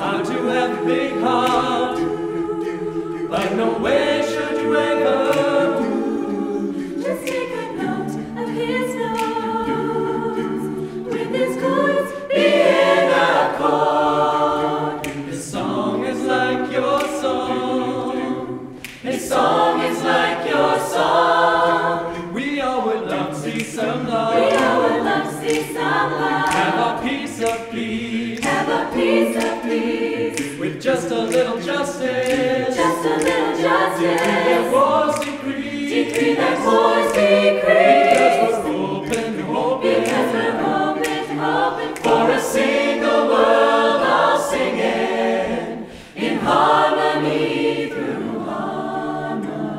How to have a big heart, but no way should you ever. Just take a note of his nose, with his chords be in accord. His song is like your song. His song is like your song. We all would love to see some love. We all would love to see some love. Have a piece of peace. Have a piece of peace. With just a little justice. Just a little justice. Decree that wars decrease. Decree that wars decrease. Because we're hoping for a single world all singing in harmony through harmony.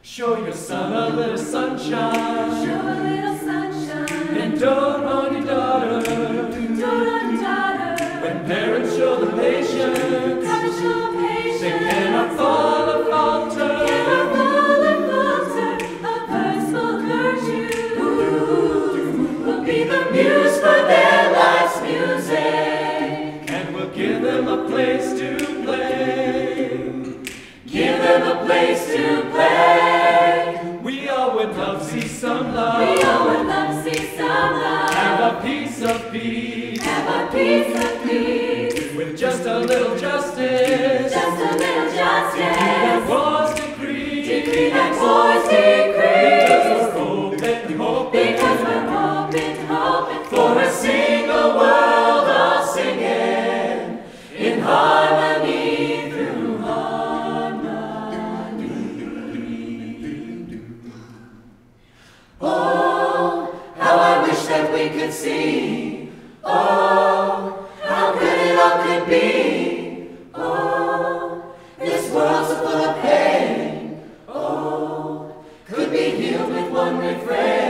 Show your son a little sunshine. Show a little sunshine. And dote on your daughter. Dote on your daughter. When parents show the patience, Parents show patience. they cannot fall or falter. Cannot fall or falter. A verse full of virtue will be the muse for their life's music. And we'll give them a place to play. Give them a place to play. We all would love to see some love. We all would love to see some love. Have a piece of peace. Have a piece of peace. With just a little justice. Just a little That justice. wars decree. Decree that wars decrease. Because we're hoping for a single world all singing in harmony through harmony. Oh, how I wish that we could see. Oh, how good it all could be. Oh, this world's so full of pain. Oh, could be healed with one refrain.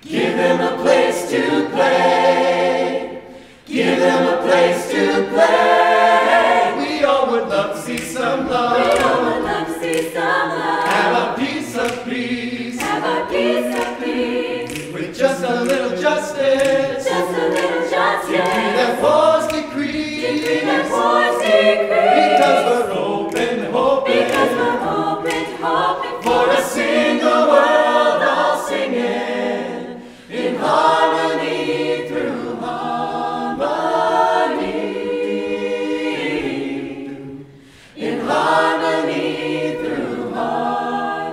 Give them a place to play. Give them a place to play. We all would love to see some love. We all would love to see some love. Have a piece of peace. Have a piece of peace. With just a little justice. Just a little Decree justice. that wars decrease. Decree that wars decrease. Because we're hoping Because we're hoping for a single world all singing in harmony through harmony. In harmony through harmony.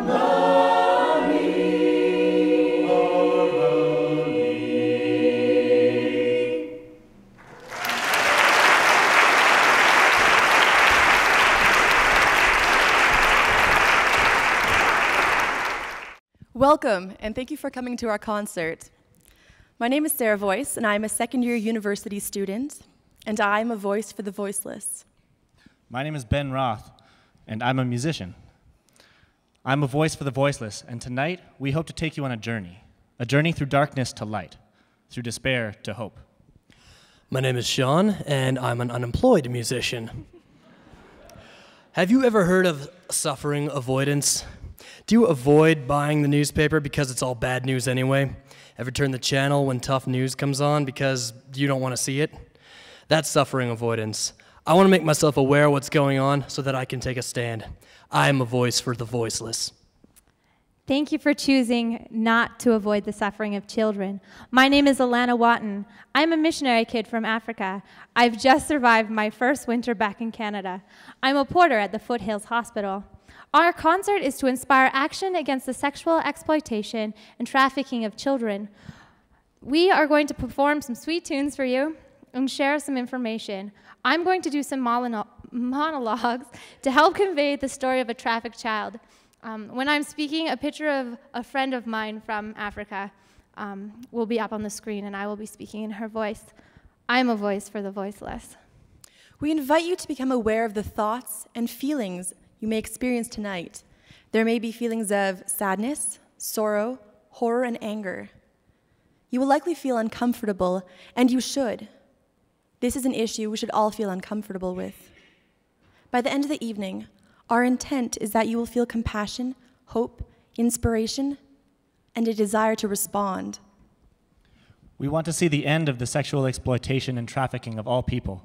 Welcome, and thank you for coming to our concert. My name is Sarah Voice, and I'm a second-year university student, and I'm a voice for the voiceless. My name is Ben Roth, and I'm a musician. I'm a voice for the voiceless, and tonight we hope to take you on a journey through darkness to light, through despair to hope. My name is Sean, and I'm an unemployed musician. Have you ever heard of suffering avoidance? Do you avoid buying the newspaper because it's all bad news anyway? Ever turn the channel when tough news comes on because you don't want to see it? That's suffering avoidance. I want to make myself aware of what's going on so that I can take a stand. I am a voice for the voiceless. Thank you for choosing not to avoid the suffering of children. My name is Alana Watton. I'm a missionary kid from Africa. I've just survived my first winter back in Canada. I'm a porter at the Foothills Hospital. Our concert is to inspire action against the sexual exploitation and trafficking of children. We are going to perform some sweet tunes for you and share some information. I'm going to do some monologues to help convey the story of a trafficked child. When I'm speaking, a picture of a friend of mine from Africa will be up on the screen, and I will be speaking in her voice. I'm a voice for the voiceless. We invite you to become aware of the thoughts and feelings you may experience tonight. There may be feelings of sadness, sorrow, horror, and anger. You will likely feel uncomfortable, and you should. This is an issue we should all feel uncomfortable with. By the end of the evening, our intent is that you will feel compassion, hope, inspiration, and a desire to respond. We want to see the end of the sexual exploitation and trafficking of all people.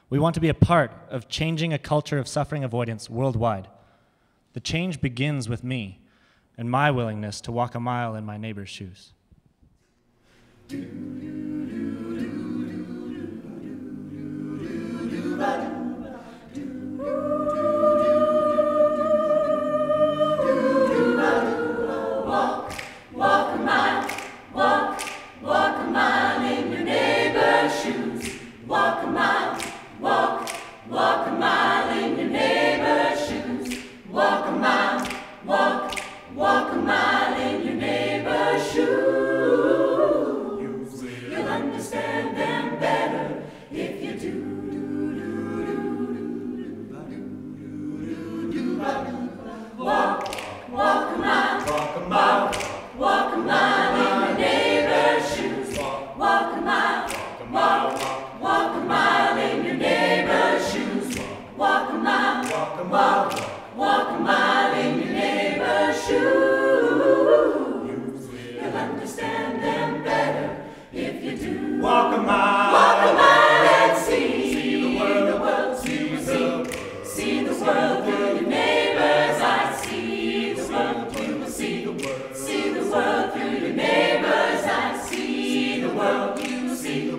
We want to be a part of changing a culture of suffering avoidance worldwide. The change begins with me and my willingness to walk a mile in my neighbor's shoes. Walk a mile, walk a mile in your neighbor's shoes. Walk a mile, walk a mile in your neighbor's shoes. Walk a mile, walk a mile in your neighbor's shoes. You'll understand them better if you do. Walk a mile, walk a mile in your neighbor's shoes. Walk a mile, walk a mile in your neighbor's shoes. Walk a mile, walk a mile in your neighbor's shoes. You'll understand them better if you do. Walk a mile and see the world, see the world through your neighbor's eyes. See the world, you will see the world through your neighbor's eyes. See the world, you will see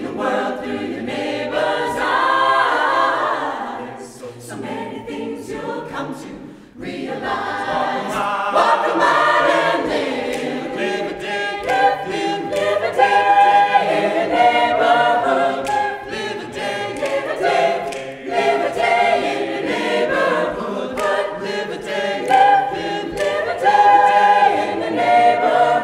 the world through your neighbor's eyes. So many things you'll come to realize. Walk a mile and live a day, live a day in your neighborhood. Live a day, live a day, live a day in your neighborhood. Live a day, live a day in your neighborhood.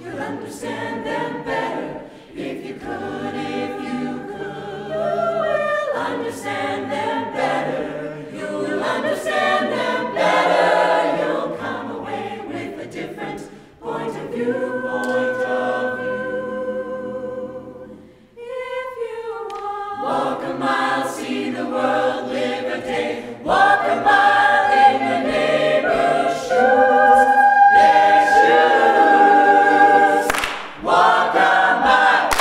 You'll understand them better if you could, if you could. You'll understand them better. You'll understand them better. You'll come away with a different point of view. If you walk a mile, see the world, live a day. Walk a mile in your neighbor's shoes. Their shoes. Walk a mile.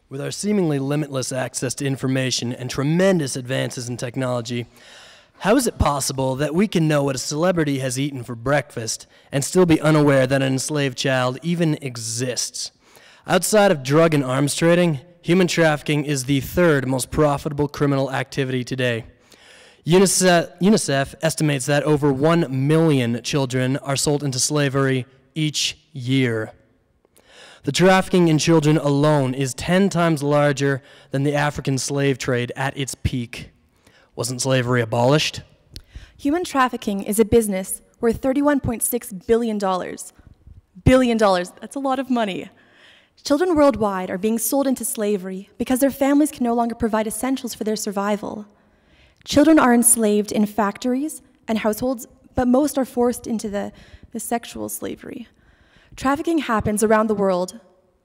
With our seemingly limitless access to information and tremendous advances in technology, how is it possible that we can know what a celebrity has eaten for breakfast and still be unaware that an enslaved child even exists? Outside of drug and arms trading, human trafficking is the third most profitable criminal activity today. UNICEF estimates that over 1 million children are sold into slavery each year. The trafficking in children alone is 10 times larger than the African slave trade at its peak. Wasn't slavery abolished? Human trafficking is a business worth $31.6 billion. Billion dollars, that's a lot of money. Children worldwide are being sold into slavery because their families can no longer provide essentials for their survival. Children are enslaved in factories and households, but most are forced into the sexual slavery. Trafficking happens around the world,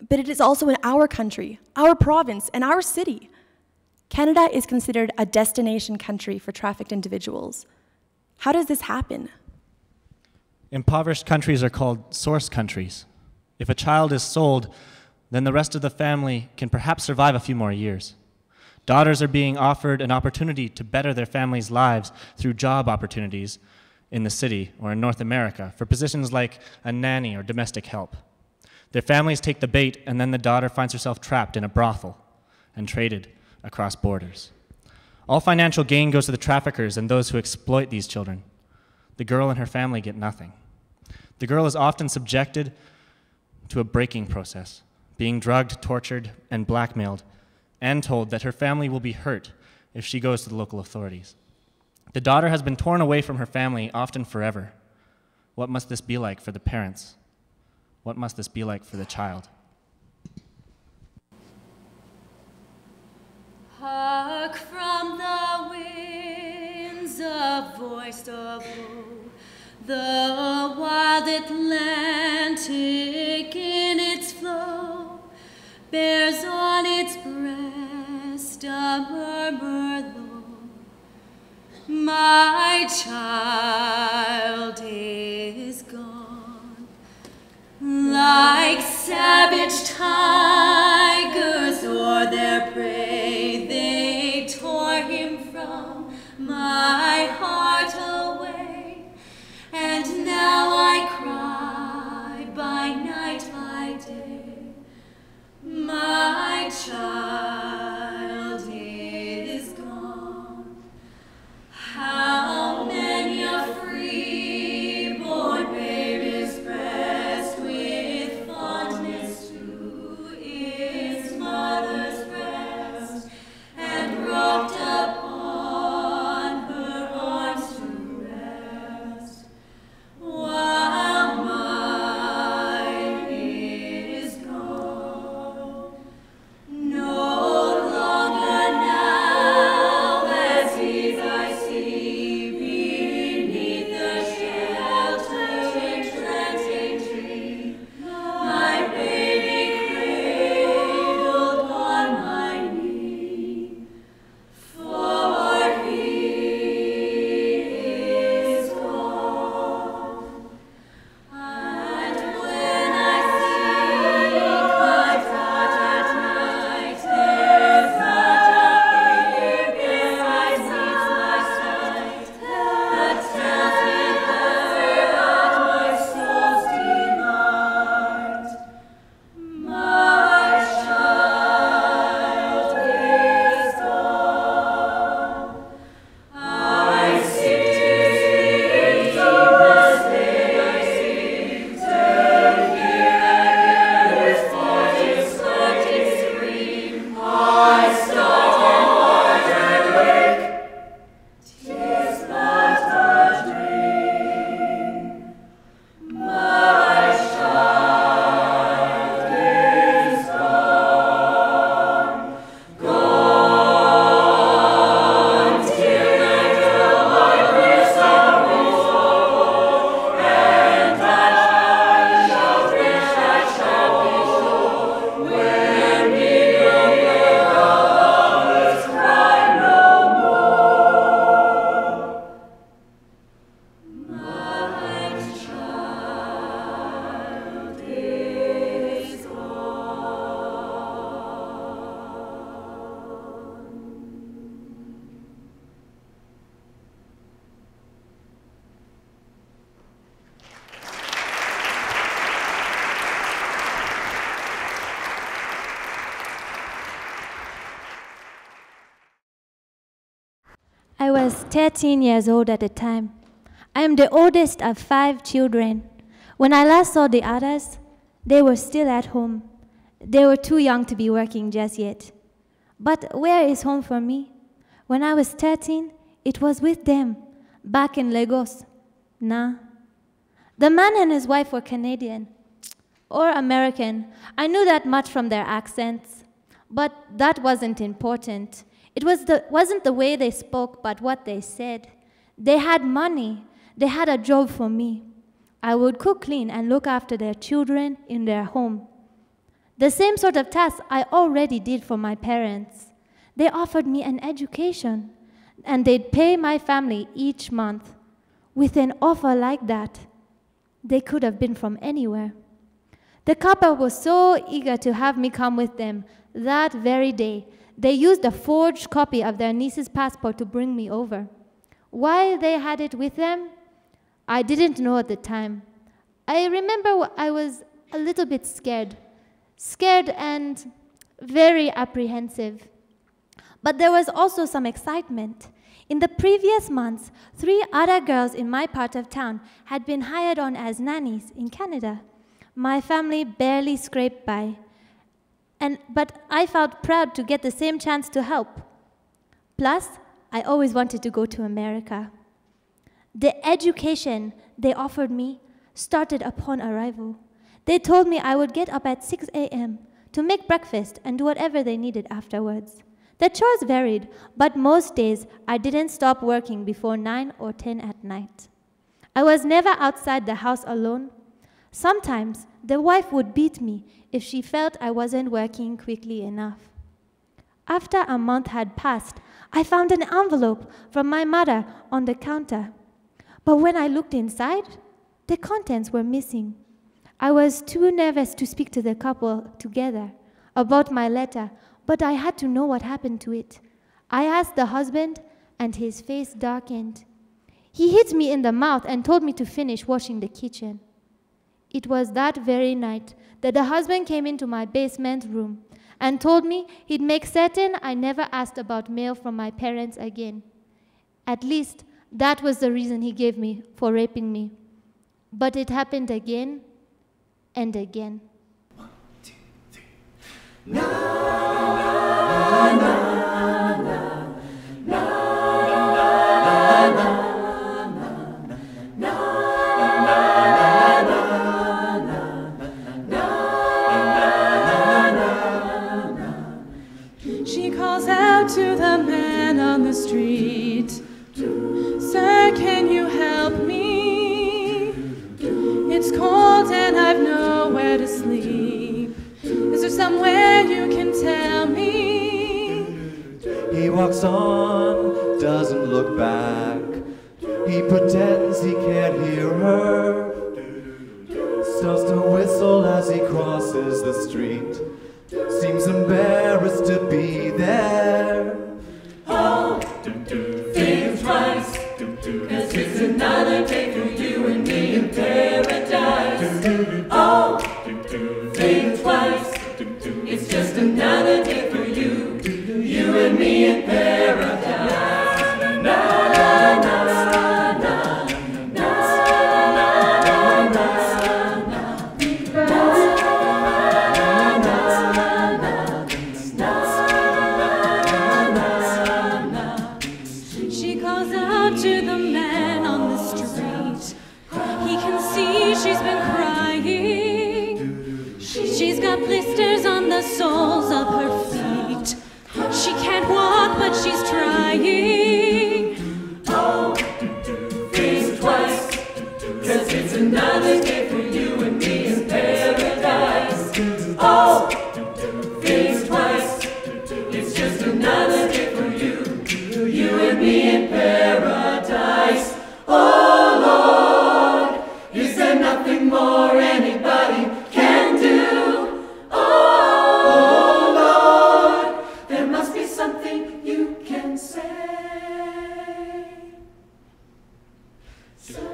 but it is also in our country, our province, and our city. Canada is considered a destination country for trafficked individuals. How does this happen? Impoverished countries are called source countries. If a child is sold, then the rest of the family can perhaps survive a few more years. Daughters are being offered an opportunity to better their families' lives through job opportunities in the city or in North America for positions like a nanny or domestic help. Their families take the bait, and then the daughter finds herself trapped in a brothel and traded across borders. All financial gain goes to the traffickers and those who exploit these children. The girl and her family get nothing. The girl is often subjected to a breaking process, being drugged, tortured, and blackmailed, and told that her family will be hurt if she goes to the local authorities. The daughter has been torn away from her family, often forever. What must this be like for the parents? What must this be like for the child? Hark from the winds a voice to blow, the wild Atlantic in its flow bears on its breast a murmur low. My child is gone. Like savage tigers o'er their prey, they tore him from my heart away. And now I cry by night, by day. My child is gone. How many a free-born babe is pressed with fondness to its mother's breast, and rocked upon her arms to rest, while mine is gone. No longer now as these I see beneath the sheltering, trenching tree, my baby cradled on my knee, for he is gone. And when I think my thought at night, there's not a thing besides meets my sight that tells me that my soul's delight. My child is gone. I sing deepest day, I sing till hear again his voice slanting scream. I start and wake, 'tis but a dream. My child is gone, gone till I tell my bliss unfold, and I shall wish I shall be sure when neither will the lovers cry no more. My child is gone. I was 13 years old at the time. I am the oldest of 5 children. When I last saw the others, they were still at home. They were too young to be working just yet. But where is home for me? When I was 13, it was with them, back in Lagos. Nah. The man and his wife were Canadian or American. I knew that much from their accents, but that wasn't important. It wasn't the way they spoke, but what they said. They had money. They had a job for me. I would cook, clean, and look after their children in their home. The same sort of task I already did for my parents. They offered me an education, and they'd pay my family each month. With an offer like that, they could have been from anywhere. The couple was so eager to have me come with them that very day. They used a forged copy of their niece's passport to bring me over. Why they had it with them, I didn't know at the time. I remember I was a little bit scared and very apprehensive. But there was also some excitement. In the previous months, 3 other girls in my part of town had been hired on as nannies in Canada. My family barely scraped by. But I felt proud to get the same chance to help. Plus, I always wanted to go to America. The education they offered me started upon arrival. They told me I would get up at 6 a.m. to make breakfast and do whatever they needed afterwards. The chores varied, but most days I didn't stop working before 9 or 10 at night. I was never outside the house alone. Sometimes the wife would beat me if she felt I wasn't working quickly enough. After a month had passed, I found an envelope from my mother on the counter. But when I looked inside, the contents were missing. I was too nervous to speak to the couple together about my letter, but I had to know what happened to it. I asked the husband, and his face darkened. He hit me in the mouth and told me to finish washing the kitchen. It was that very night that the husband came into my basement room and told me he'd make certain I never asked about mail from my parents again. At least, that was the reason he gave me for raping me. But it happened again and again. 1, 2, 3. Na, na, na, na, na. She calls out to the man on the street, "Sir, can you help me? It's cold and I've nowhere to sleep. Is there somewhere you can tell me?" He walks on, doesn't look back. He pretends he can't hear her. Starts to whistle as he crosses the street. Seems embarrassed to be there. Oh, think twice, 'cause it's another day for you and me in paradise. Oh, think twice, it's just another day for you, you and me in paradise. Na, na, na, na, na, na, na, na, think about it. She calls out to the man on the street. He can see she's been crying. She's got blisters on the soles of her feet. She can't walk, but she's trying. Oh, think twice, 'cause it's another day for you and me in paradise. Oh, think twice, it's just another day for you, you and me in paradise. Oh Lord, is there nothing more anybody can do? Oh Lord, there must be something you can say.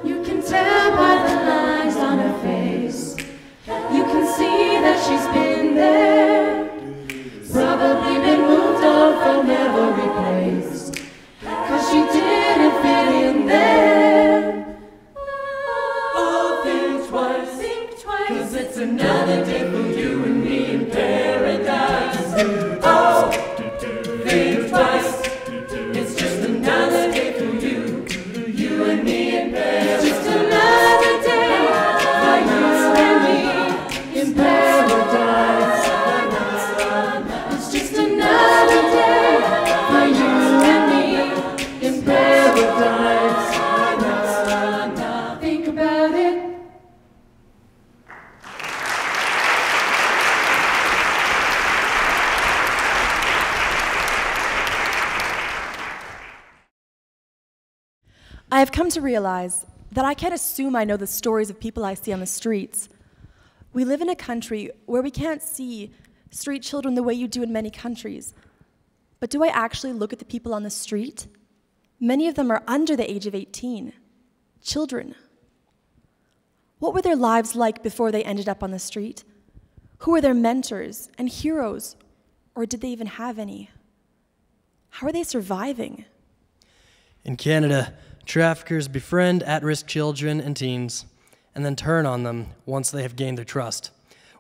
You can tell by the lines on her face. You can see that she's been there. Probably been moved on from every place, 'cause she didn't fit in there. Oh, think twice, 'cause it's another day for you and me in paradise. Oh, think twice, it's just another day for you, you and me in paradise. Just another day for you and me in paradise. It's just another day for you and me in paradise. Think about it. I have come to realize that I can't assume I know the stories of people I see on the streets. We live in a country where we can't see street children the way you do in many countries. But do I actually look at the people on the street? Many of them are under the age of 18. Children. What were their lives like before they ended up on the street? Who were their mentors and heroes? Or did they even have any? How are they surviving? In Canada, traffickers befriend at-risk children and teens and then turn on them once they have gained their trust.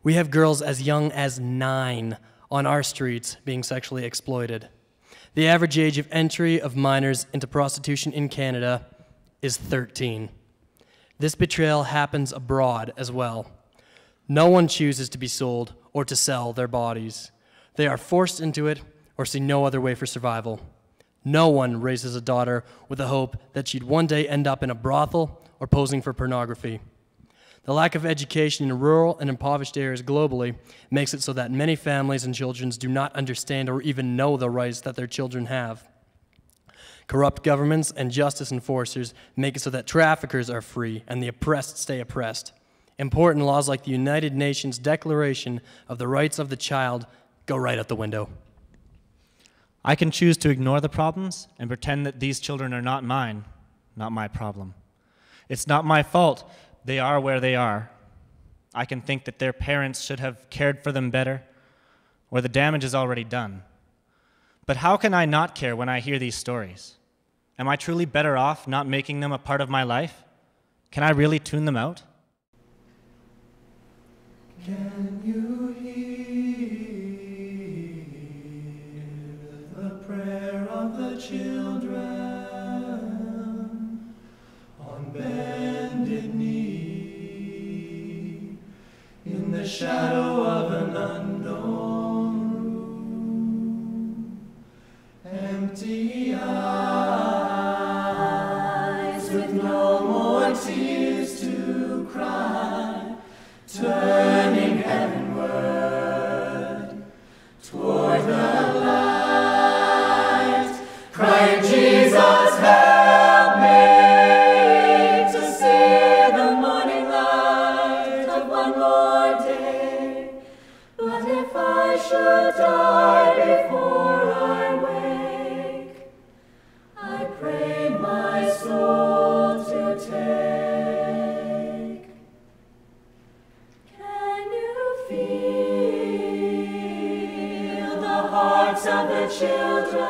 We have girls as young as 9 on our streets being sexually exploited. The average age of entry of minors into prostitution in Canada is 13. This betrayal happens abroad as well. No one chooses to be sold or to sell their bodies. They are forced into it or see no other way for survival. No one raises a daughter with the hope that she'd one day end up in a brothel or posing for pornography. The lack of education in rural and impoverished areas globally makes it so that many families and children do not understand or even know the rights that their children have. Corrupt governments and justice enforcers make it so that traffickers are free and the oppressed stay oppressed. Important laws like the United Nations Declaration of the Rights of the Child go right out the window. I can choose to ignore the problems and pretend that these children are not mine, not my problem. It's not my fault they are where they are. I can think that their parents should have cared for them better, or the damage is already done. But how can I not care when I hear these stories? Am I truly better off not making them a part of my life? Can I really tune them out? Can you hear the prayer of the children on bended knee in the shadow of an unknown room? Empty eyes with no more tears to cry, turning heavenward toward the light, crying, Jesus, help me to see the morning light of one more day. But if I should die before I wake, I pray my soul to take. Can you feel the hearts of the children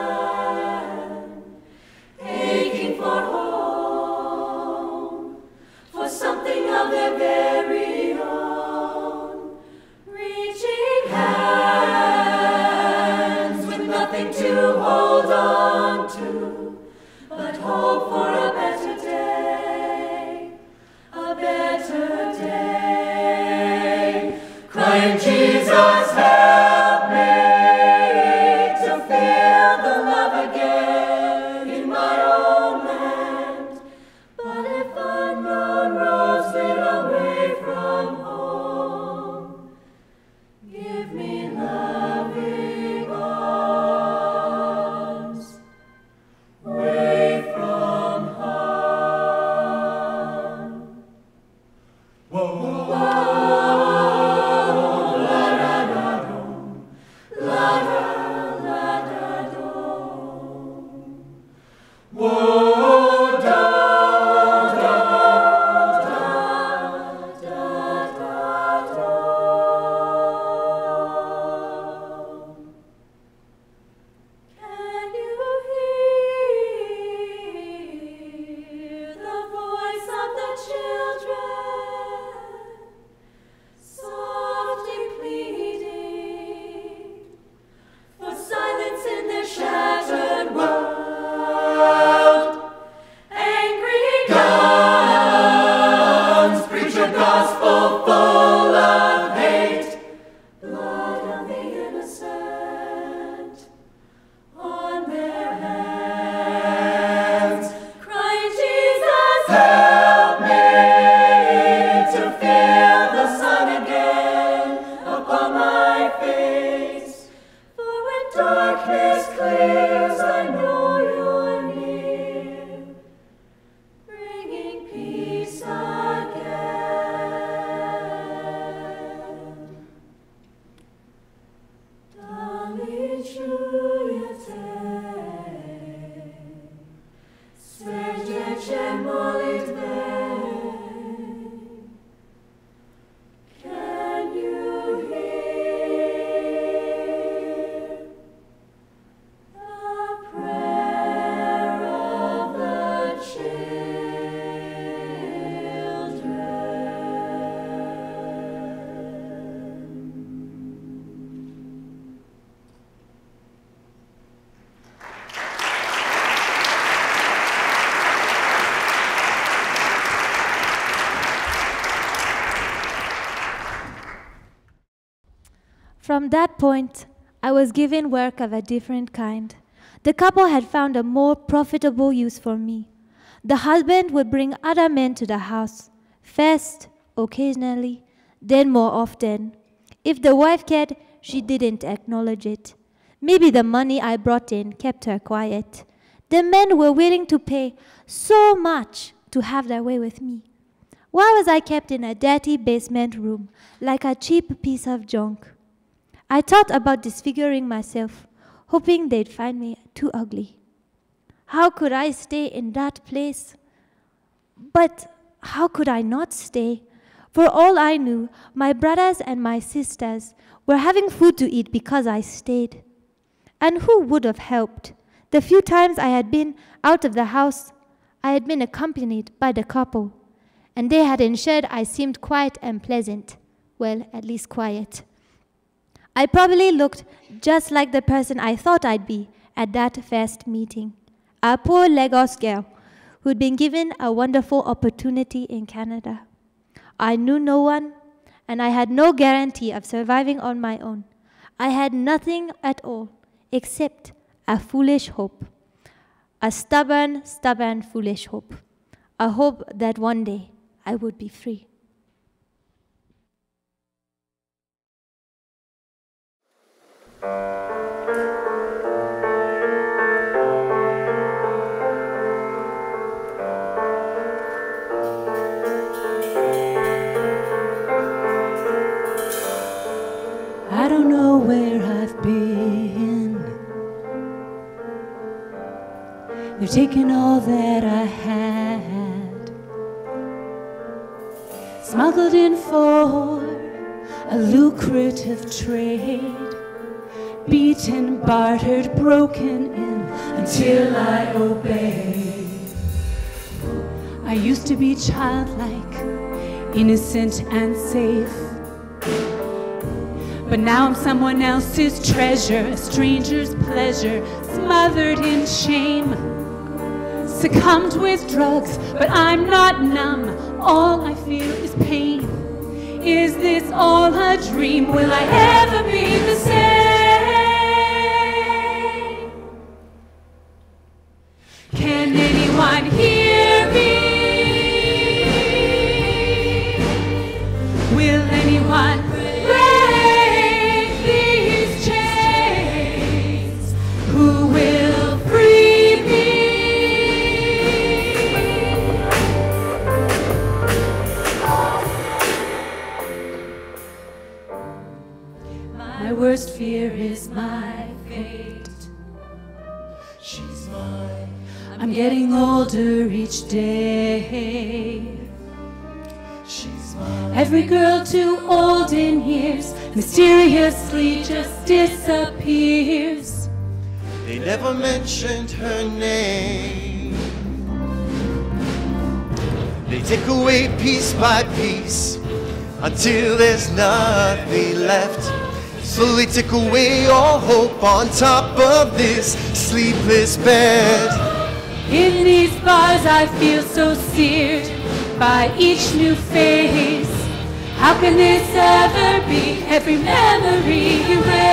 aching for home, for something of their very own, reaching hands with nothing to hold on to, but hope for a better day, a better day. Crying, Jesus, help me to feel the love again in my own land. But if unknown roads lead away from home, give me loving arms away from harm. Whoa, whoa, la da da dum, la da dum. Whoa, da da da da da dum. Can you hear the voice of the children, softly pleading for silence in their shattered world? Angry guns preach a gospel full of hate, blood of the innocent on their hands, crying, Jesus, help me to feel the sun again upon my face. For when darkness clears, I know you're near, bringing peace again. Dali czujecie, serdecznie molit From that point, I was given work of a different kind. The couple had found a more profitable use for me. The husband would bring other men to the house, first, occasionally, then more often. If the wife cared, she didn't acknowledge it. Maybe the money I brought in kept her quiet. The men were willing to pay so much to have their way with me. Why was I kept in a dirty basement room like a cheap piece of junk? I thought about disfiguring myself, hoping they'd find me too ugly. How could I stay in that place? But how could I not stay? For all I knew, my brothers and my sisters were having food to eat because I stayed. And who would have helped? The few times I had been out of the house, I had been accompanied by the couple, and they had ensured I seemed quiet and pleasant. Well, at least quiet. I probably looked just like the person I thought I'd be at that first meeting, a poor Lagos girl who'd been given a wonderful opportunity in Canada. I knew no one, and I had no guarantee of surviving on my own. I had nothing at all except a foolish hope, a stubborn, foolish hope, a hope that one day I would be free. I don't know where I've been. They've taken all that I had, smuggled in for a lucrative trade, beaten, bartered, broken in until I obey. I used to be childlike, innocent and safe, but now I'm someone else's treasure, a stranger's pleasure, smothered in shame. Succumbed with drugs, but I'm not numb. All I feel is pain. Is this all a dream? Will I ever be the same? Can anyone hear me? Will anyone break these chains? Who will free me? My worst fear is my fate. She's mine. I'm getting older each day. She's mine. Every girl too old in years mysteriously just disappears. They never mentioned her name. They take away piece by piece until there's nothing left. Slowly take away all hope on top of this sleepless bed. In these bars I feel so seared by each new phase. How can this ever be? Every memory erased.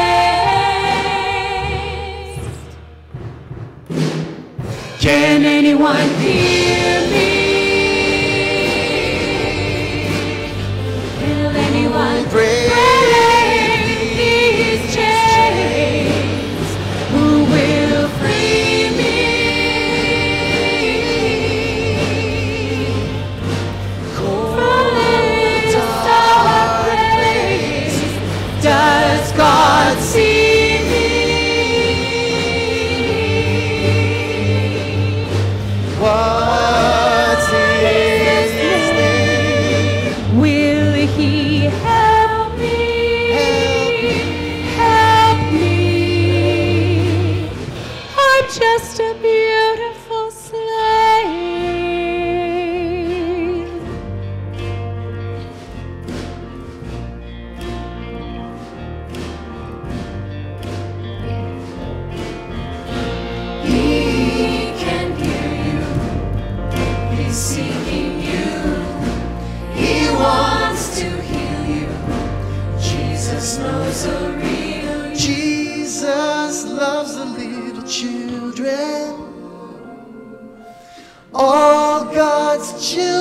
Can anyone hear me? Will anyone break these chains? Who will free me? From this dark place, does God see me? What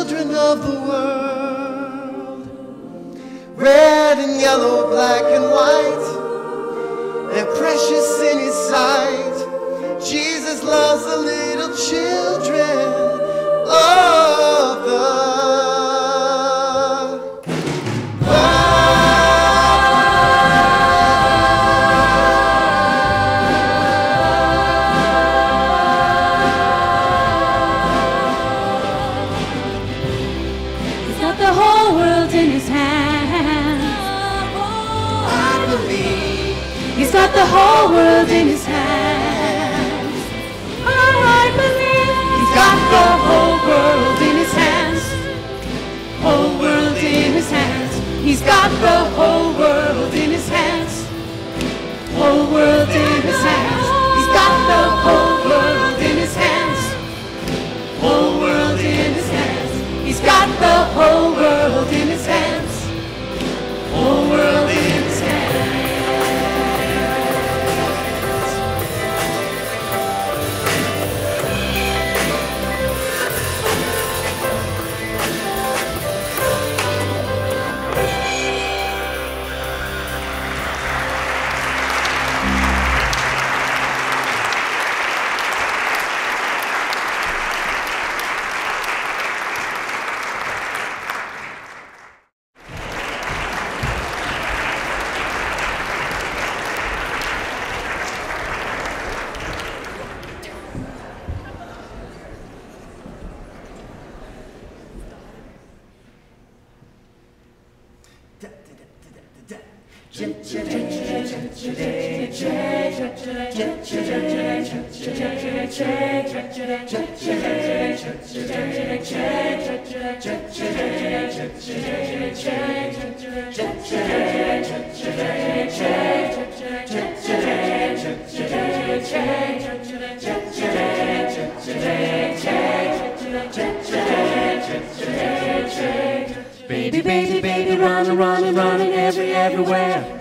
children of the world. Red and yellow, black and white, they're precious in his sight. Jesus loves the little children of the world. He's got the whole world in his hands. I believe He's got the whole world in his hands. I believe he's got the whole world in his hands. Whole world in his hands. He's got the whole world in his hands. Whole world in his hands. He's got the whole world in his hands. Whole world in his hands. He's got the whole world in his hands. Whole world in his hands. baby, baby, baby, running, running, running everywhere.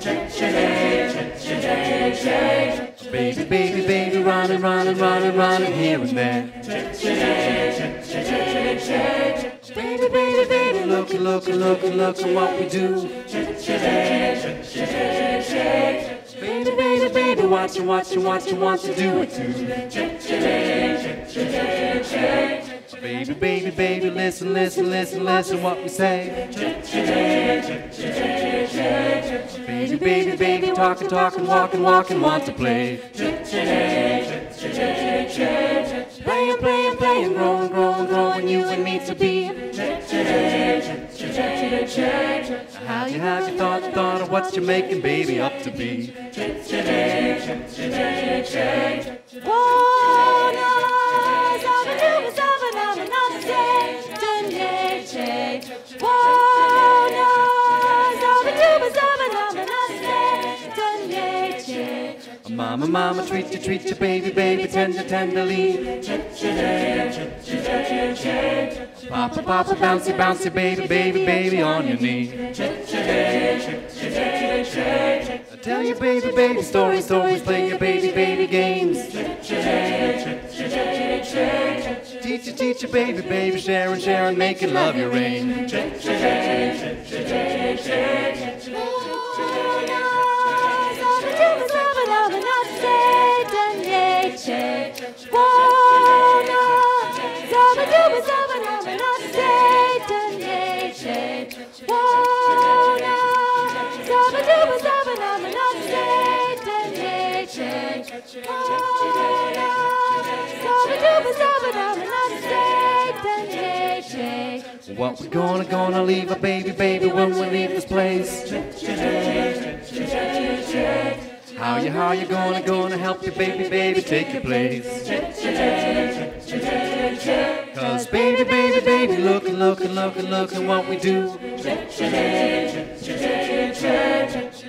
Baby, baby, baby, running, running, running, running here and there. Baby, baby, baby, looking, looking, looking, looking what we do. Baby, baby, baby, watching, watching, watching, want to do it too. Baby, baby, baby, listen, listen, listen, listen what we say. Baby, baby, baby, talking, talking, walking, walking, want to play. Playing, playing, playing, growing, growing, growing, you and me to be. How you thought of what you're making, baby, up to be. Mama, mama, treat you, baby, baby, tender, tenderly. Papa, papa, bouncy, bouncy, baby, baby, baby, on your knee. I tell you, baby, baby, stories, stories, play your baby, baby games. Teach you, baby, baby, sharing, sharing, making love your reign. What we gonna leave a baby, baby, when we leave this place? How you gonna help your baby, baby, take your place? Cause baby, baby, baby, looking, looking, looking, looking what we do.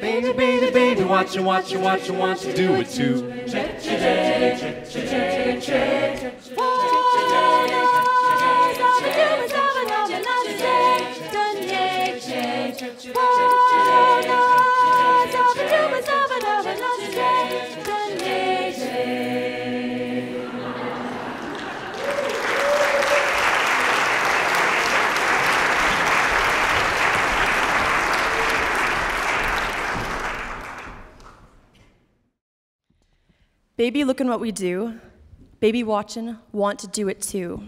Baby, baby, baby, watching, watching, watching, want to do it too. Baby, lookin' what we do. Baby watchin', want to do it too.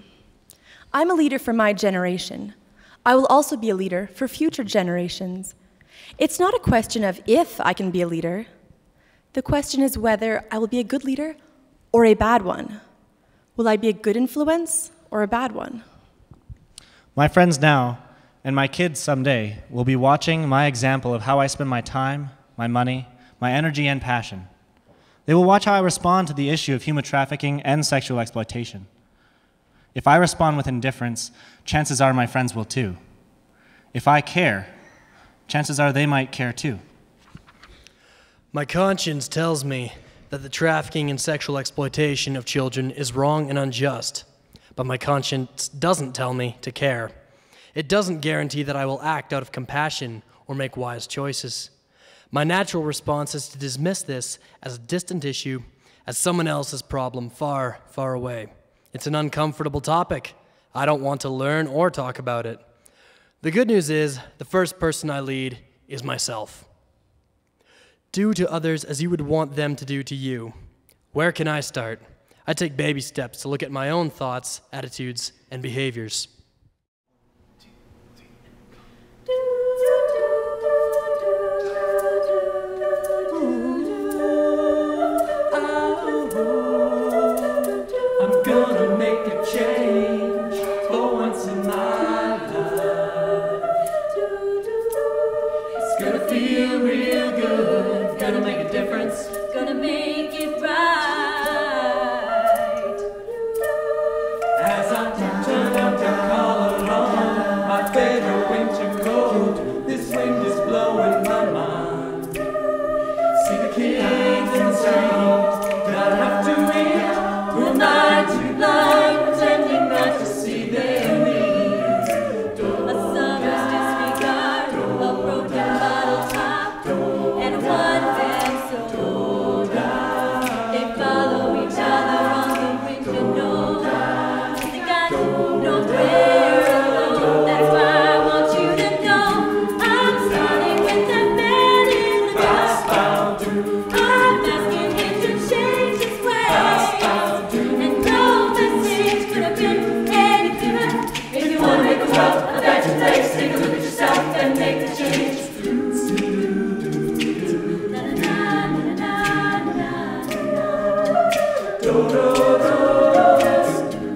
I'm a leader for my generation. I will also be a leader for future generations. It's not a question of if I can be a leader. The question is whether I will be a good leader or a bad one. Will I be a good influence or a bad one? My friends now, and my kids someday, will be watching my example of how I spend my time, my money, my energy, and passion. They will watch how I respond to the issue of human trafficking and sexual exploitation. If I respond with indifference, chances are my friends will too. If I care, chances are they might care too. My conscience tells me that the trafficking and sexual exploitation of children is wrong and unjust, but my conscience doesn't tell me to care. It doesn't guarantee that I will act out of compassion or make wise choices. My natural response is to dismiss this as a distant issue, as someone else's problem far, far away. It's an uncomfortable topic. I don't want to learn or talk about it. The good news is, the first person I lead is myself. Do to others as you would want them to do to you. Where can I start? I take baby steps to look at my own thoughts, attitudes, and behaviors. I'm gonna make a change for once in my life. It's gonna feel real good, gonna make a difference, Gonna make it right. as I turn up the collar on my favorite winter coat. This wind is blowing my mind. See the kids in the street that I have to read. Who am I to be blind, pretending not to see their needs? A summer's disregard, a broken bottle top, and one bag soda. They follow each other on the winter road. They got nowhere alone. That's why I want you to know I'm starting with that man in the dark. I'm asking him to change his ways. And no message could have been any clearer. If you want to make the world a better place, take a look at yourself and make the change.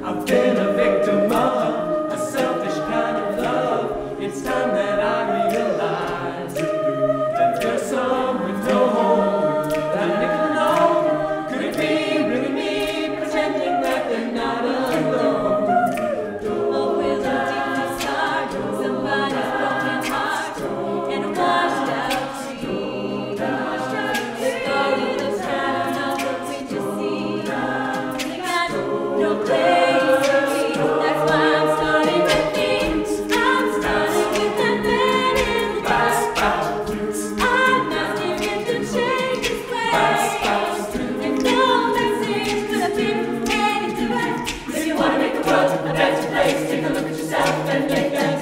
I've been a victim of a selfish kind of love. It's time that I realize that there's some with no home, that nickel alone. Could it be really me, pretending that they're not alone? Oh, will you deeply scarred somebody's broken heart and a washed out tree? Follow the pattern of the winter sea. They got no place to be. That's why I'm starting with me. I'm starting with that man in the dark. I'm asking him to change his ways. And no message could have been any clearer. If you want to make the world a better place, take a look at yourself and make that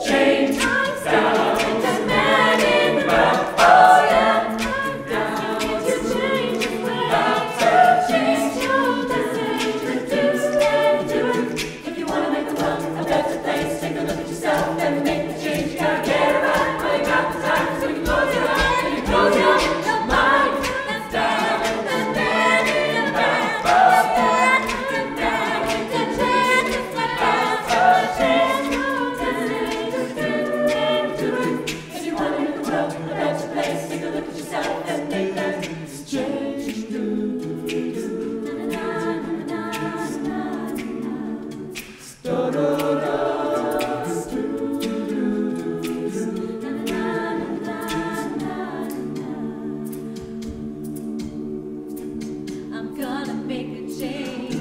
change. I'm starting with that man in the dark. Oh yeah. I'm asking him to change his ways. Change your message, reduce and do it. If you want to make the world a better place, take a look at yourself and make the change. You gotta get it right. I ain't got the time, so you close your eyes and you close your mind. That's bad. That man in the dark. That man in the dark. That change is my path. Change your message, reduce and do it. If you want to make the world a better place, take a look at yourself and make that change. I'm gonna make a change.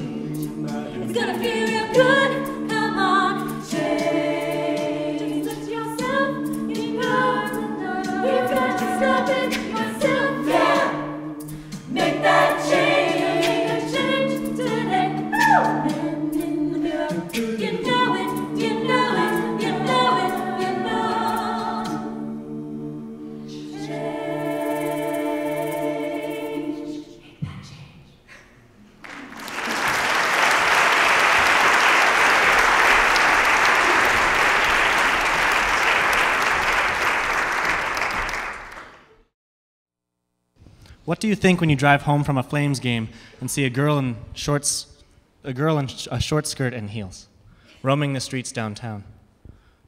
It's gonna feel real good. Come on, change. Let yourself in God. You've got to stop it yourself, yeah. Make that change. Make a change today. Man in the mirror. You know it. You know it. You know it. You know. Change. Make that change. What do you think when you drive home from a Flames game and see a girl in a short skirt and heels, roaming the streets downtown?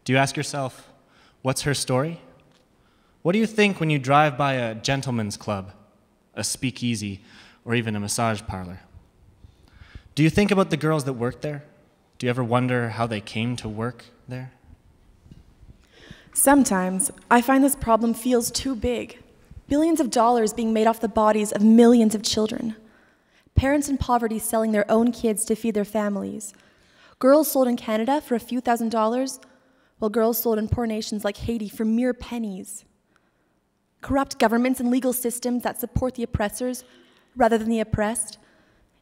Do you ask yourself, what's her story? What do you think when you drive by a gentleman's club, a speakeasy, or even a massage parlor? Do you think about the girls that work there? Do you ever wonder how they came to work there? Sometimes I find this problem feels too big. Billions of dollars being made off the bodies of millions of children. Parents in poverty selling their own kids to feed their families. Girls sold in Canada for a few $1,000s, while girls sold in poor nations like Haiti for mere pennies. Corrupt governments and legal systems that support the oppressors rather than the oppressed.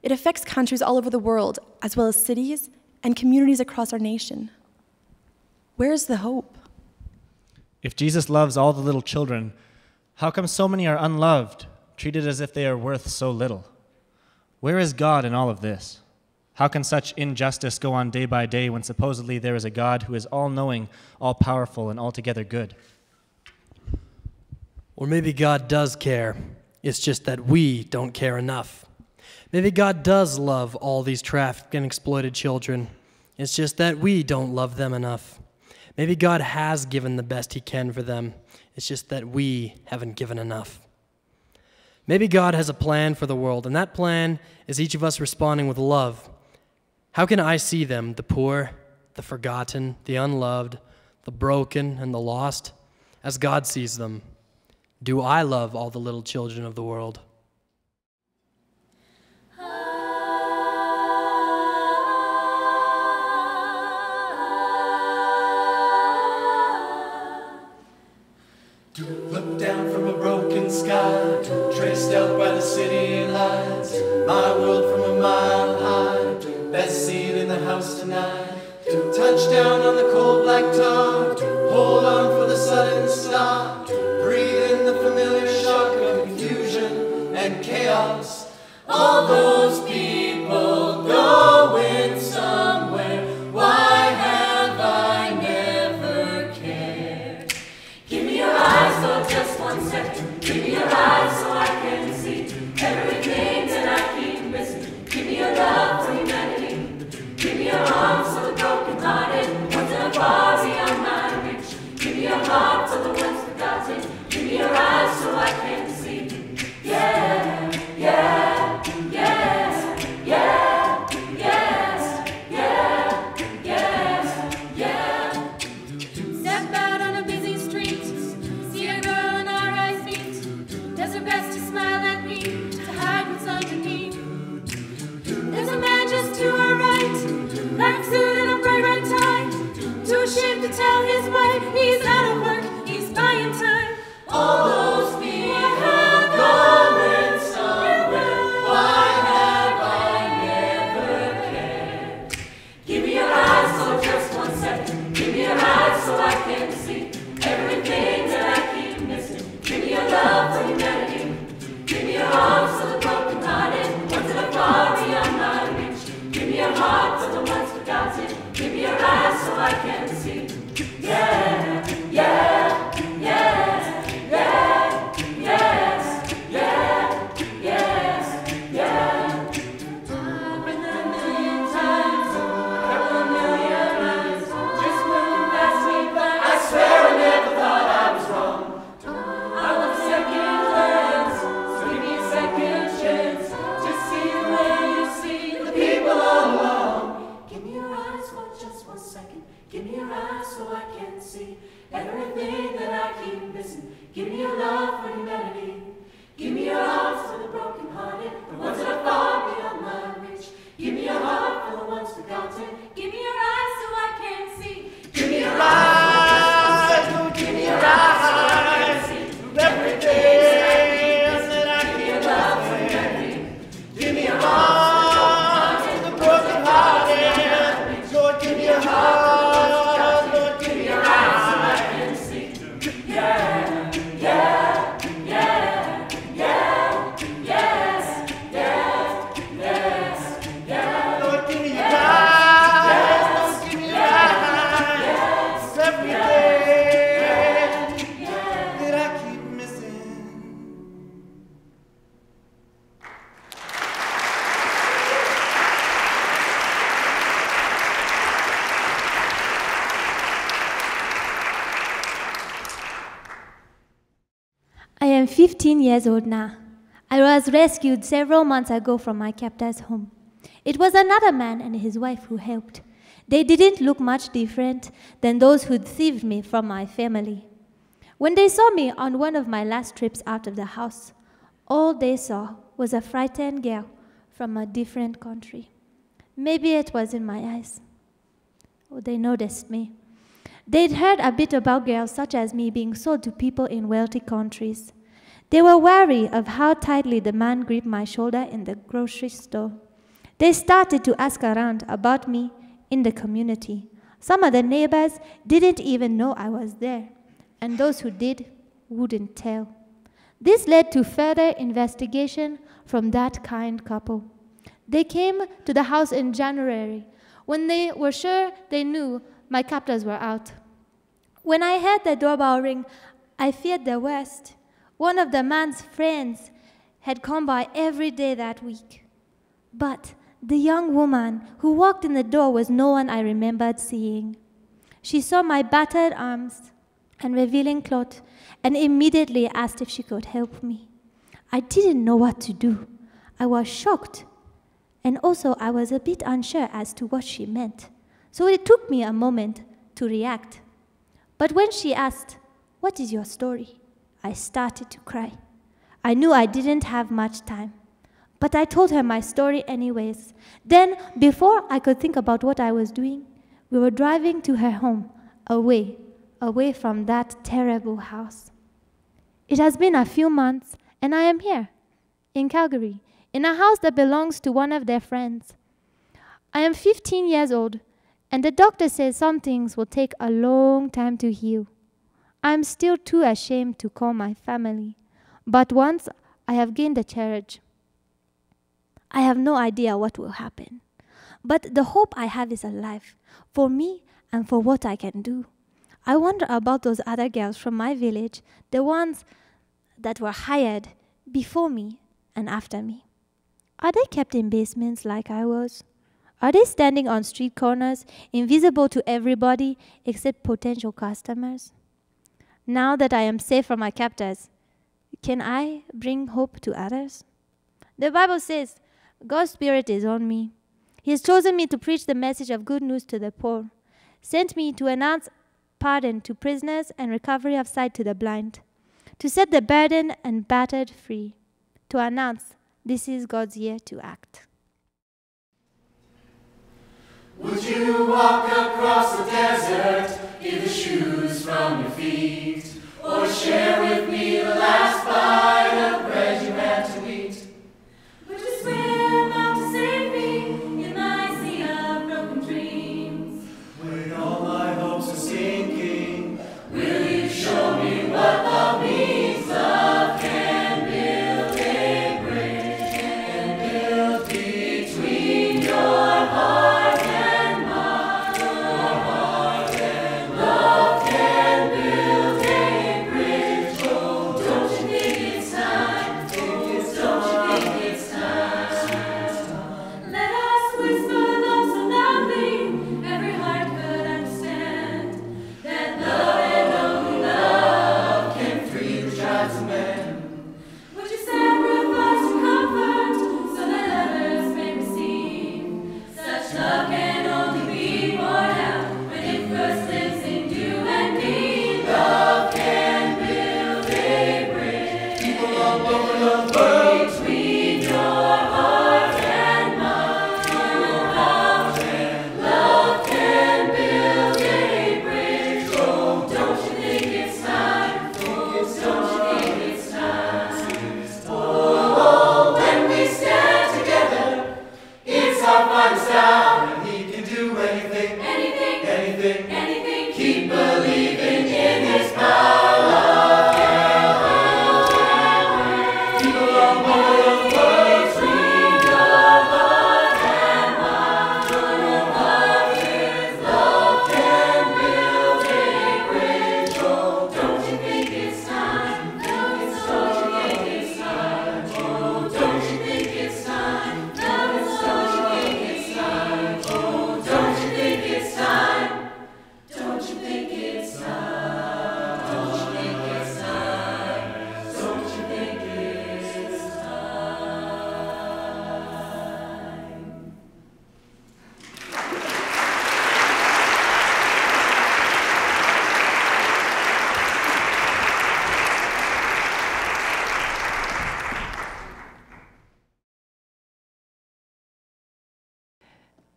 It affects countries all over the world, as well as cities and communities across our nation. Where's the hope? If Jesus loves all the little children, how come so many are unloved, treated as if they are worth so little? Where is God in all of this? How can such injustice go on day by day when supposedly there is a God who is all-knowing, all-powerful, and altogether good? Or maybe God does care. It's just that we don't care enough. Maybe God does love all these trafficked and exploited children. It's just that we don't love them enough. Maybe God has given the best he can for them. It's just that we haven't given enough. Maybe God has a plan for the world, and that plan is each of us responding with love. How can I see them, the poor, the forgotten, the unloved, the broken, and the lost, as God sees them? Do I love all the little children of the world? Look down from a broken sky, traced out by the city lights. My world from a mile high, best seat in the house tonight. Touch down on the cold black tar, hold on for the sudden stop. Breathe in the familiar shock of confusion and chaos. All those people going somewhere. Why have I never cared? Give me your eyes for just 1 second. Give me your eyes so I can see everything that I keep missing. Give me your love for humanity. Give me your arms for the broken-hearted, ones that are far beyond my reach. Give me your heart for the ones forgotten. Give me your eyes so I can see. Yeah, yeah, yes, yeah, yes, yeah, yes, yeah. Step out on a busy street, see a girl and our eyes meet. Does her best to smile at me, to hide what's underneath. There's a man just to her right, black suit and a bright red tie. Too ashamed to tell his wife he's out of work, he's buying time. All those people going somewhere. Why have I never cared? Give me your eyes for just 1 second. Give me your eyes so I can see everything that I keep missing. Give me your love for humanity. Give me your arms for the broken-hearted, ones that are far beyond my reach. Give me your heart for the ones forgotten. Give me your eyes so I can see. Yeah, yeah, yes, yeah, yes, yeah, yes, yeah. I've been there a million times, a couple of million times. Just when you pass me by, I swear I never thought I was wrong. I want a second glance, so give me a second chance to see the way you see the people all along. Give me your eyes for just 1 second. Give me your eyes so I can see everything that I keep missing. Give me your love for humanity. Give me your arms for the broken-hearted, the ones that are far beyond my reach. Give me your heart for the ones forgotten. Give me your eyes so I can see. Give me your eyes, give me your eyes so I can see everything that I keep missing. Give me your love for humanity. Give me your arms for the broken-hearted. Lord, give me your heart. Lord, give me your eyes so I can see. Yeah, yeah, yeah, yeah, yes, yes, yes, yeah. Lord, give me your eyes. Lord, give me your eyes. Yes, am 15 years old now. I was rescued several months ago from my captor's home. It was another man and his wife who helped. They didn't look much different than those who'd thieved me from my family. When they saw me on one of my last trips out of the house, all they saw was a frightened girl from a different country. Maybe it was in my eyes. Oh, they noticed me. They'd heard a bit about girls such as me being sold to people in wealthy countries. They were wary of how tightly the man gripped my shoulder in the grocery store. They started to ask around about me in the community. Some of the neighbors didn't even know I was there, and those who did wouldn't tell. This led to further investigation from that kind couple. They came to the house in January when they were sure they knew my captors were out. When I heard the doorbell ring, I feared the worst. One of the man's friends had come by every day that week. But the young woman who walked in the door was no one I remembered seeing. She saw my battered arms and revealing cloth and immediately asked if she could help me. I didn't know what to do. I was shocked, and also I was a bit unsure as to what she meant. So it took me a moment to react. But when she asked, "What is your story?" I started to cry. I knew I didn't have much time, but I told her my story anyways. Then, before I could think about what I was doing, we were driving to her home, away from that terrible house. It has been a few months, and I am here, in Calgary, in a house that belongs to one of their friends. I am 15 years old, and the doctor says some things will take a long time to heal. I am still too ashamed to call my family, but once I have gained the courage, I have no idea what will happen. But the hope I have is alive, for me and for what I can do. I wonder about those other girls from my village, the ones that were hired before me and after me. Are they kept in basements like I was? Are they standing on street corners, invisible to everybody except potential customers? Now that I am safe from my captors, can I bring hope to others? The Bible says, God's Spirit is on me. He has chosen me to preach the message of good news to the poor, sent me to announce pardon to prisoners and recovery of sight to the blind, to set the burdened and battered free, to announce this is God's year to act. Would you walk across the desert, give the shoes from your feet, or share with me the last bite of bread you had to eat? Would you swim out to save me in my sea of broken dreams? When all my hopes are sinking, will you show me what love means? Love can build a bridge, can build between your heart and mine. Your heart and love can build a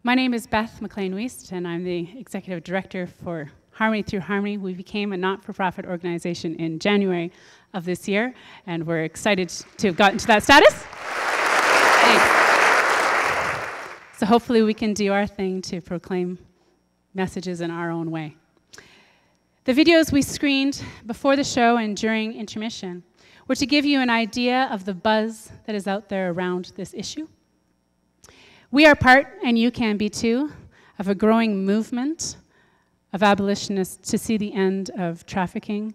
My name is Beth McLean-Wiest, and I'm the Executive Director for Harmony Through Harmony. We became a not-for-profit organization in January of this year, and we're excited to have gotten to that status. Thanks. So hopefully we can do our thing to proclaim messages in our own way. The videos we screened before the show and during intermission were to give you an idea of the buzz that is out there around this issue. We are part, and you can be too, of a growing movement of abolitionists to see the end of trafficking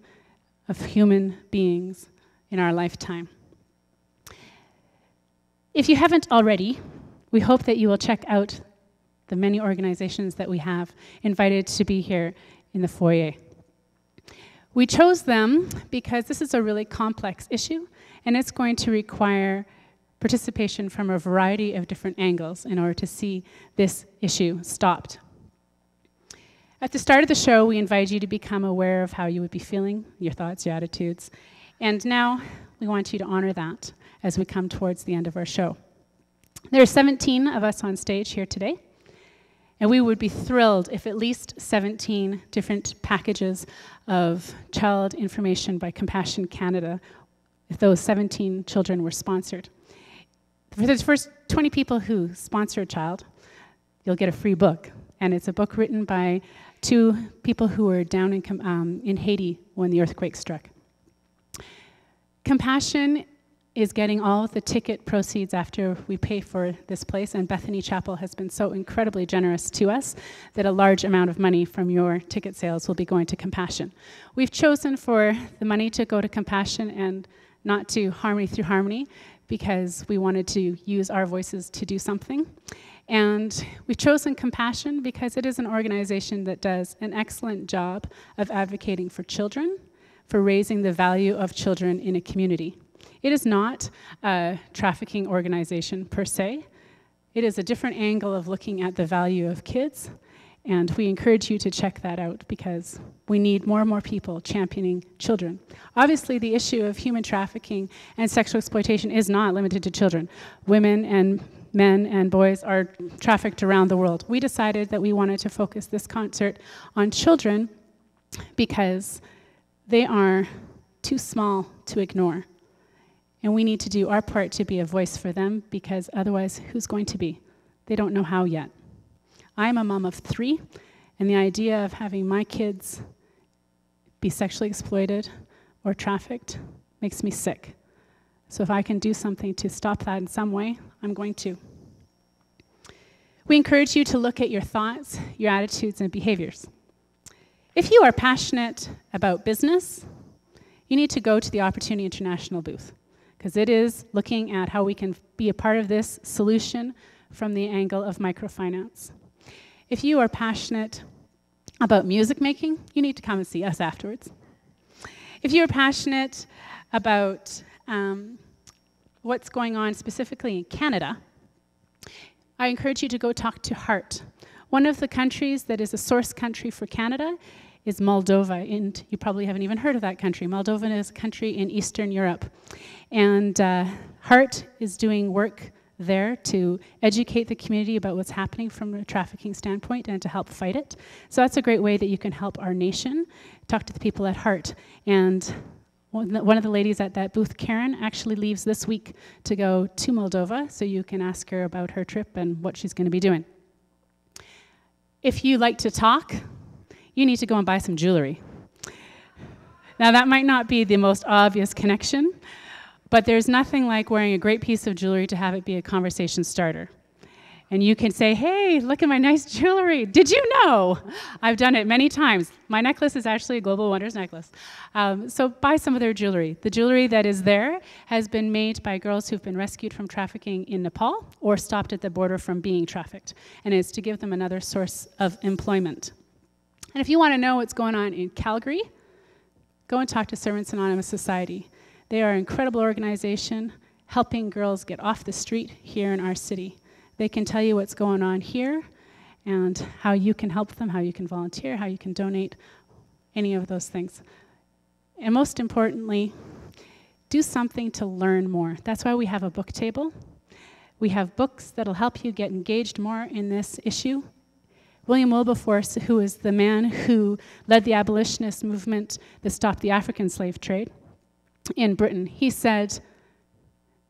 of human beings in our lifetime. If you haven't already, we hope that you will check out the many organizations that we have invited to be here in the foyer. We chose them because this is a really complex issue, and it's going to require participation from a variety of different angles in order to see this issue stopped. At the start of the show, we invite you to become aware of how you would be feeling, your thoughts, your attitudes, and now we want you to honor that as we come towards the end of our show. There are 17 of us on stage here today, and we would be thrilled if at least 17 different packages of child information by Compassion Canada, if those 17 children were sponsored. For the first 20 people who sponsor a child, you'll get a free book. And it's a book written by 2 people who were down in Haiti when the earthquake struck. Compassion is getting all of the ticket proceeds after we pay for this place, and Bethany Chapel has been so incredibly generous to us that a large amount of money from your ticket sales will be going to Compassion. We've chosen for the money to go to Compassion and not to Harmony Through Harmony, because we wanted to use our voices to do something. And we've chosen Compassion because it is an organization that does an excellent job of advocating for children, for raising the value of children in a community. It is not a trafficking organization per se. It is a different angle of looking at the value of kids, and we encourage you to check that out because we need more and more people championing children. Obviously, the issue of human trafficking and sexual exploitation is not limited to children. Women and men and boys are trafficked around the world. We decided that we wanted to focus this concert on children because they are too small to ignore. And we need to do our part to be a voice for them because otherwise, who's going to be? They don't know how yet. I'm a mom of 3, and the idea of having my kids be sexually exploited or trafficked makes me sick. So if I can do something to stop that in some way, I'm going to. We encourage you to look at your thoughts, your attitudes, and behaviors. If you are passionate about business, you need to go to the Opportunity International booth, because it is looking at how we can be a part of this solution from the angle of microfinance. If you are passionate about music making, you need to come and see us afterwards. If you're passionate about what's going on specifically in Canada, I encourage you to go talk to HEART. One of the countries that is a source country for Canada is Moldova, and you probably haven't even heard of that country. Moldova is a country in Eastern Europe. And HEART is doing work there to educate the community about what's happening from a trafficking standpoint and to help fight it. So that's a great way that you can help our nation. Talk to the people at HEART. And one of the ladies at that booth, Karen, actually leaves this week to go to Moldova, so you can ask her about her trip and what she's going to be doing. If you like to talk, you need to go and buy some jewelry. Now, that might not be the most obvious connection, but there's nothing like wearing a great piece of jewelry to have it be a conversation starter. And you can say, hey, look at my nice jewelry. Did you know? I've done it many times. My necklace is actually a Global Wonders necklace. So buy some of their jewelry. The jewelry that is there has been made by girls who've been rescued from trafficking in Nepal or stopped at the border from being trafficked. And it's to give them another source of employment. And if you want to know what's going on in Calgary, go and talk to Servants Anonymous Society. They are an incredible organization helping girls get off the street here in our city. They can tell you what's going on here and how you can help them, how you can volunteer, how you can donate, any of those things. And most importantly, do something to learn more. That's why we have a book table. We have books that'll help you get engaged more in this issue. William Wilberforce, who is the man who led the abolitionist movement that stopped the African slave trade in Britain, he said,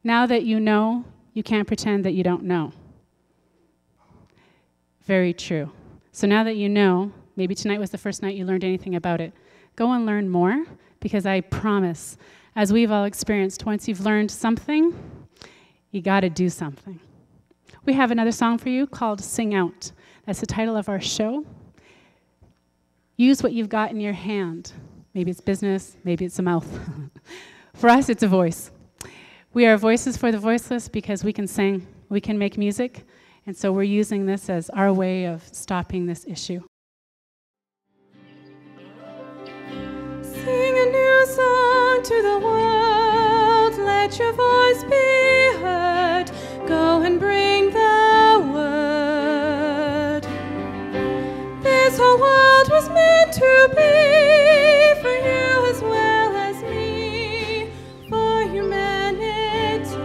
"Now that you know, you can't pretend that you don't know." Very true. So now that you know, maybe tonight was the first night you learned anything about it, go and learn more, because I promise, as we've all experienced, once you've learned something, you gotta do something. We have another song for you called Sing Out. That's the title of our show. Use what you've got in your hand. Maybe it's business, maybe it's a mouth. For us, it's a voice. We are voices for the voiceless because we can sing, we can make music, and so we're using this as our way of stopping this issue. Sing a new song to the world, let your voice be heard, go and bring the word. This whole world was meant to be for you as well as me, for humanity.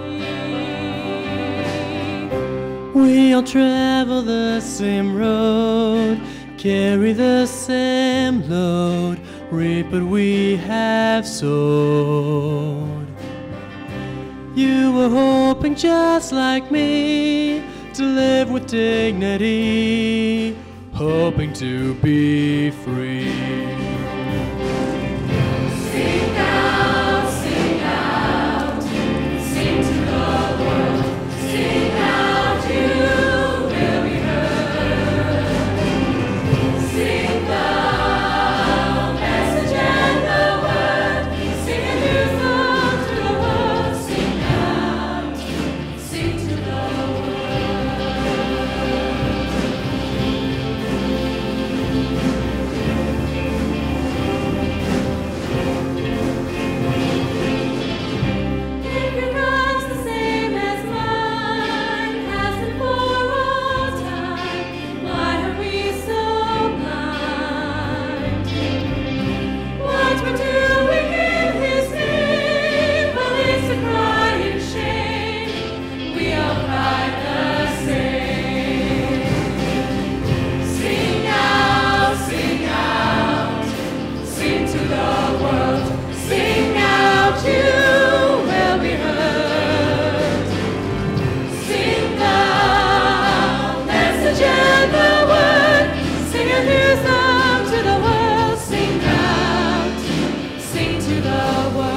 We all travel the same road, carry the same load, reap what we have sowed. You were hoping just like me to live with dignity, hoping to be free. Sing out, sing out, sing to the world, sing out, you will be heard. Sing the message and the word, sing a new song to the world, sing out, sing to the world. If your God's the same as mine, has been for all time, why are we so blind? What we're doing in His name, well, it's a crying shame. We all cry the same. Sing out, sing to the world, sing out, you will be heard. Sing the message and the word, sing a new song to the world, sing out, sing to the world.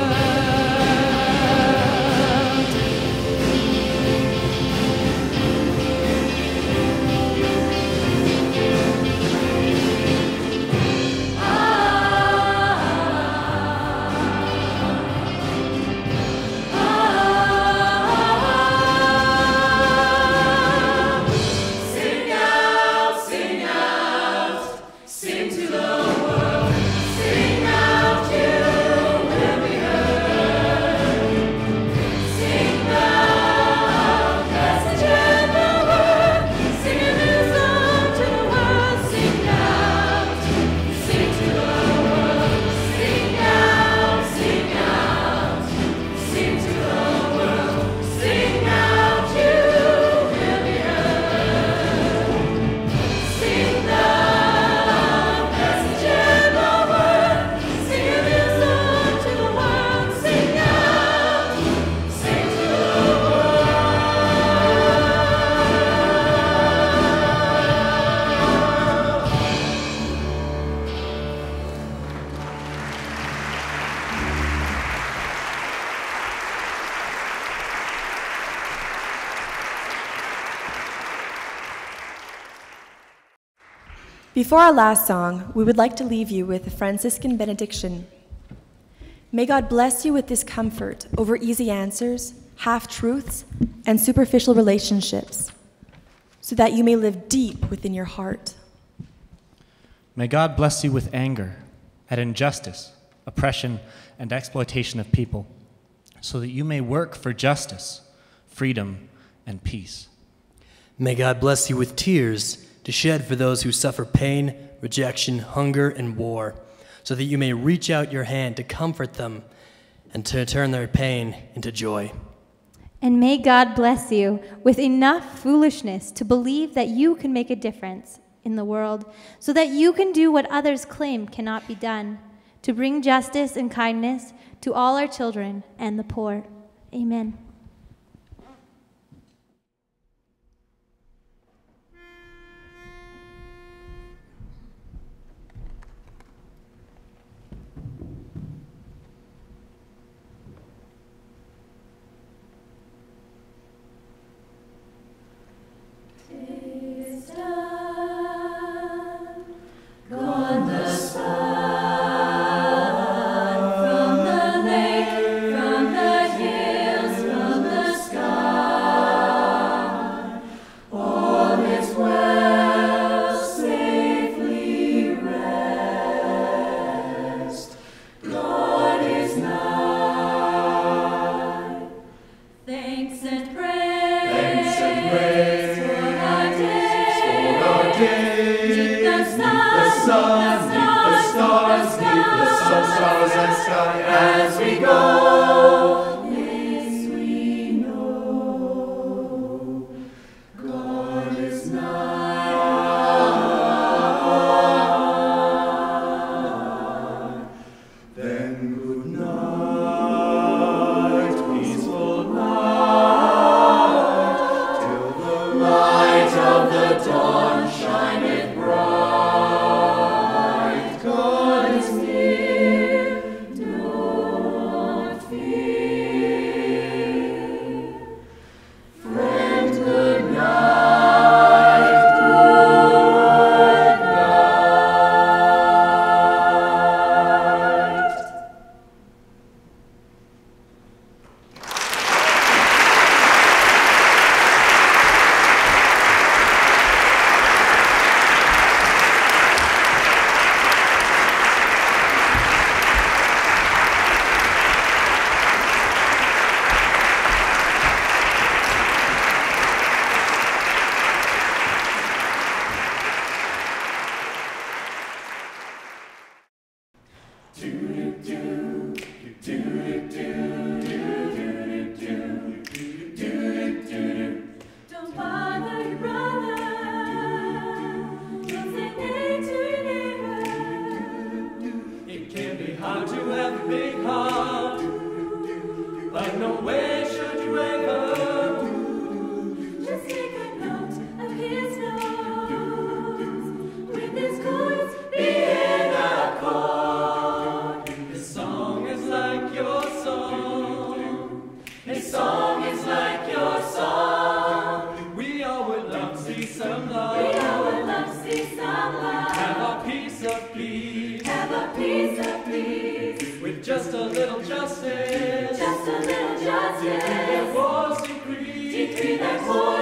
Sing out, sing out, sing to the world, sing out, you will be heard. Sing the message and the word, sing a new song to the world, sing out, sing to the world, sing out, sing out, sing to the world, sing out, you will be heard. Sing the message and the word, sing a new song to the world, sing out, sing to the world. Before our last song, we would like to leave you with a Franciscan benediction. May God bless you with this comfort over easy answers, half-truths, and superficial relationships, so that you may live deep within your heart. May God bless you with anger at injustice, oppression, and exploitation of people, so that you may work for justice, freedom, and peace. May God bless you with tears to shed for those who suffer pain, rejection, hunger, and war, so that you may reach out your hand to comfort them and to turn their pain into joy. And may God bless you with enough foolishness to believe that you can make a difference in the world, so that you can do what others claim cannot be done, to bring justice and kindness to all our children and the poor. Amen. Gone the sun from the lake, from the hills, from the sky. All is well, safely rest. God is nigh. Thanks and praise for our day. Neath the sun, neath the stars, neath the stars and sky, as we go, this we know, God is nigh. Then good night, peaceful night, till the light of the dawn shineth bright. God is near, don't fear. Friend, good night, good night. Don't bother your brother. Don't say nay to your neighbor. It can be hard to have a big heart, but no way should you ever. Just take a note of his nose. With his chords be in accord. His song is like your song. His song is like your song. We all would love to see some We love. all would love to see some love. Have a piece of peace. Have a piece of peace. With just a little justice. Just a little Decree that justice. wars decrease. Decree that war